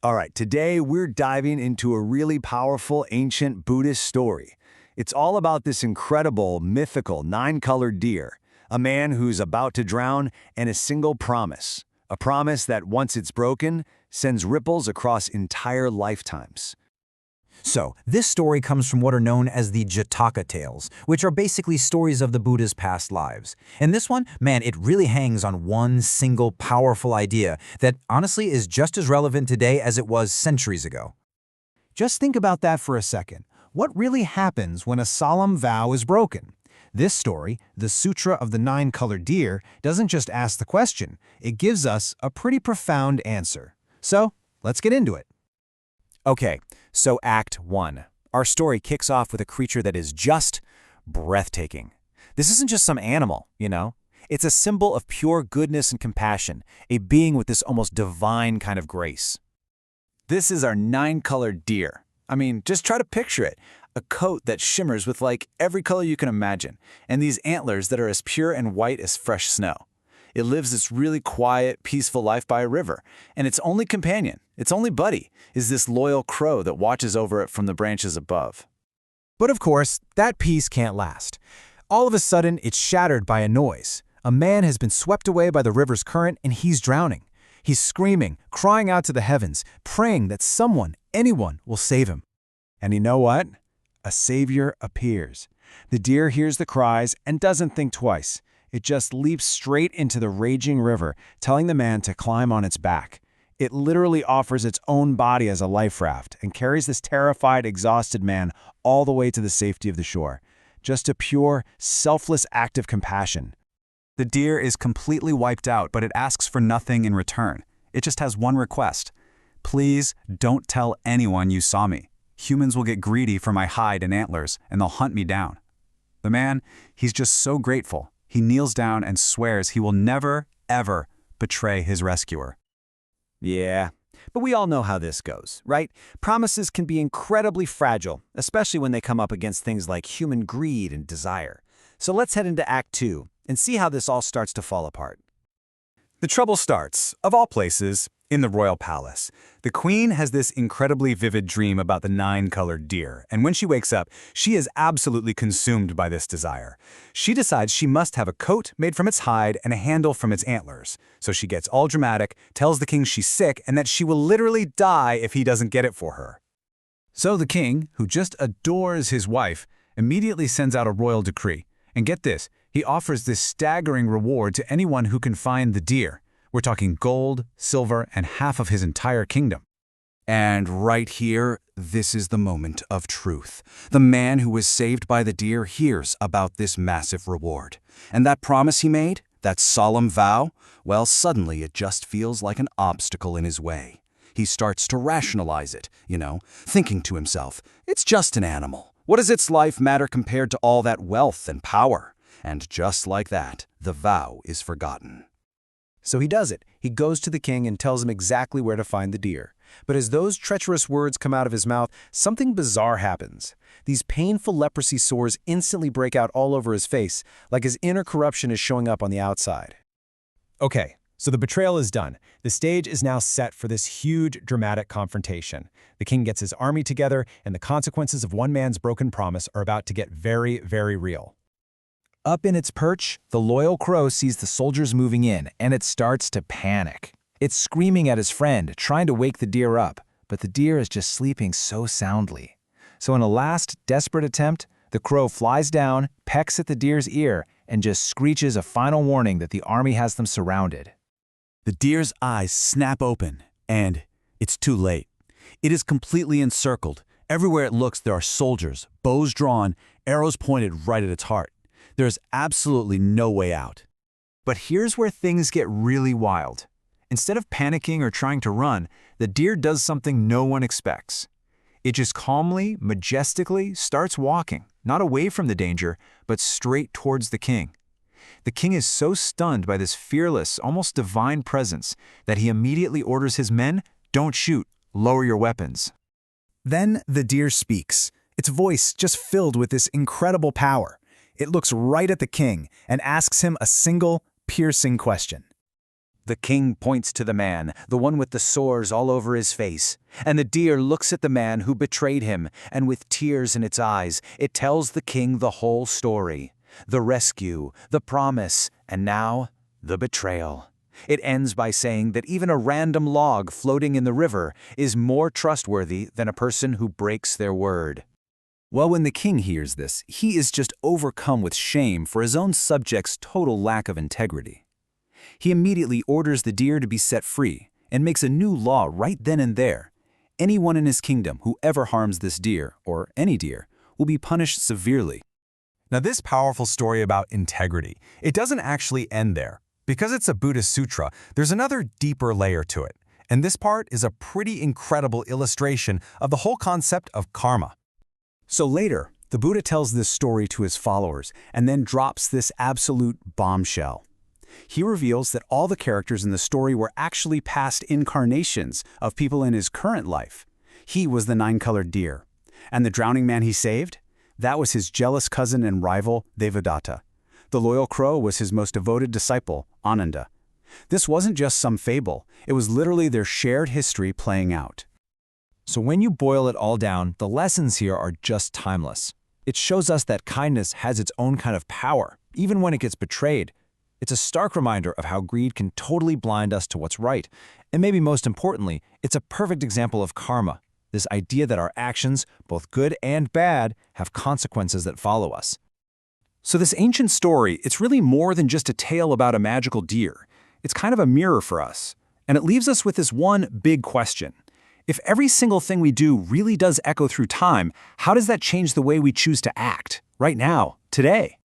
All right, today we're diving into a really powerful ancient Buddhist story. It's all about this incredible, mythical, nine-colored deer, a man who's about to drown, and a single promise. A promise that, once it's broken, sends ripples across entire lifetimes. So, this story comes from what are known as the Jataka tales, which are basically stories of the Buddha's past lives. And this one, man, it really hangs on one single powerful idea that honestly is just as relevant today as it was centuries ago. Just think about that for a second. What really happens when a solemn vow is broken? This story, the Sūtra of the Nine-Colored Deer, doesn't just ask the question, it gives us a pretty profound answer. So, let's get into it. Okay, so Act 1. Our story kicks off with a creature that is just breathtaking. This isn't just some animal, you know? It's a symbol of pure goodness and compassion, a being with this almost divine kind of grace. This is our nine-colored deer. I mean, just try to picture it. A coat that shimmers with like every color you can imagine, and these antlers that are as pure and white as fresh snow. It lives this really quiet, peaceful life by a river, and its only companion, its only buddy, is this loyal crow that watches over it from the branches above. But of course, that peace can't last. All of a sudden, it's shattered by a noise. A man has been swept away by the river's current, and he's drowning. He's screaming, crying out to the heavens, praying that someone, anyone, will save him. And you know what? A savior appears. The deer hears the cries and doesn't think twice. It just leaps straight into the raging river, telling the man to climb on its back. It literally offers its own body as a life raft and carries this terrified, exhausted man all the way to the safety of the shore. Just a pure, selfless act of compassion. The deer is completely wiped out, but it asks for nothing in return. It just has one request. Please don't tell anyone you saw me. Humans will get greedy for my hide and antlers, and they'll hunt me down. The man, he's just so grateful. He kneels down and swears he will never, ever betray his rescuer. Yeah, but we all know how this goes, right? Promises can be incredibly fragile, especially when they come up against things like human greed and desire. So let's head into Act 2 and see how this all starts to fall apart. The trouble starts, of all places, in the royal palace. The queen has this incredibly vivid dream about the nine-colored deer, and when she wakes up, she is absolutely consumed by this desire. She decides she must have a coat made from its hide and a handle from its antlers. So she gets all dramatic, tells the king she's sick, and that she will literally die if he doesn't get it for her. So the king, who just adores his wife, immediately sends out a royal decree. And get this, he offers this staggering reward to anyone who can find the deer. We're talking gold, silver, and half of his entire kingdom. And right here, this is the moment of truth. The man who was saved by the deer hears about this massive reward. And that promise he made, that solemn vow, well, suddenly it just feels like an obstacle in his way. He starts to rationalize it, thinking to himself, it's just an animal. What does its life matter compared to all that wealth and power? And just like that, the vow is forgotten. So he does it. He goes to the king and tells him exactly where to find the deer. But as those treacherous words come out of his mouth, something bizarre happens. These painful leprosy sores instantly break out all over his face, like his inner corruption is showing up on the outside. Okay, so the betrayal is done. The stage is now set for this huge, dramatic confrontation. The king gets his army together, and the consequences of one man's broken promise are about to get very, very real. Up in its perch, the loyal crow sees the soldiers moving in, and it starts to panic. It's screaming at his friend, trying to wake the deer up, but the deer is just sleeping so soundly. So in a last, desperate attempt, the crow flies down, pecks at the deer's ear, and just screeches a final warning that the army has them surrounded. The deer's eyes snap open, and it's too late. It is completely encircled. Everywhere it looks, there are soldiers, bows drawn, arrows pointed right at its heart. There is absolutely no way out. But here's where things get really wild. Instead of panicking or trying to run, the deer does something no one expects. It just calmly, majestically starts walking, not away from the danger, but straight towards the king. The king is so stunned by this fearless, almost divine presence that he immediately orders his men, "Don't shoot, lower your weapons." Then the deer speaks, its voice just filled with this incredible power. It looks right at the king and asks him a single, piercing question. The king points to the man, the one with the sores all over his face. And the deer looks at the man who betrayed him, and with tears in its eyes, it tells the king the whole story. The rescue, the promise, and now, the betrayal. It ends by saying that even a random log floating in the river is more trustworthy than a person who breaks their word. Well, when the king hears this, he is just overcome with shame for his own subject's total lack of integrity. He immediately orders the deer to be set free and makes a new law right then and there. Anyone in his kingdom who ever harms this deer, or any deer, will be punished severely. Now, this powerful story about integrity, it doesn't actually end there. Because it's a Buddhist sutra, there's another deeper layer to it. And this part is a pretty incredible illustration of the whole concept of karma. So later, the Buddha tells this story to his followers and then drops this absolute bombshell. He reveals that all the characters in the story were actually past incarnations of people in his current life. He was the 9-colored deer. And the drowning man he saved? That was his jealous cousin and rival, Devadatta. The loyal crow was his most devoted disciple, Ananda. This wasn't just some fable. It was literally their shared history playing out. So when you boil it all down, the lessons here are just timeless. It shows us that kindness has its own kind of power, even when it gets betrayed. It's a stark reminder of how greed can totally blind us to what's right. And maybe most importantly, it's a perfect example of karma, this idea that our actions, both good and bad, have consequences that follow us. So this ancient story, it's really more than just a tale about a magical deer. It's kind of a mirror for us. And it leaves us with this one big question. If every single thing we do really does echo through time, how does that change the way we choose to act, right now, today?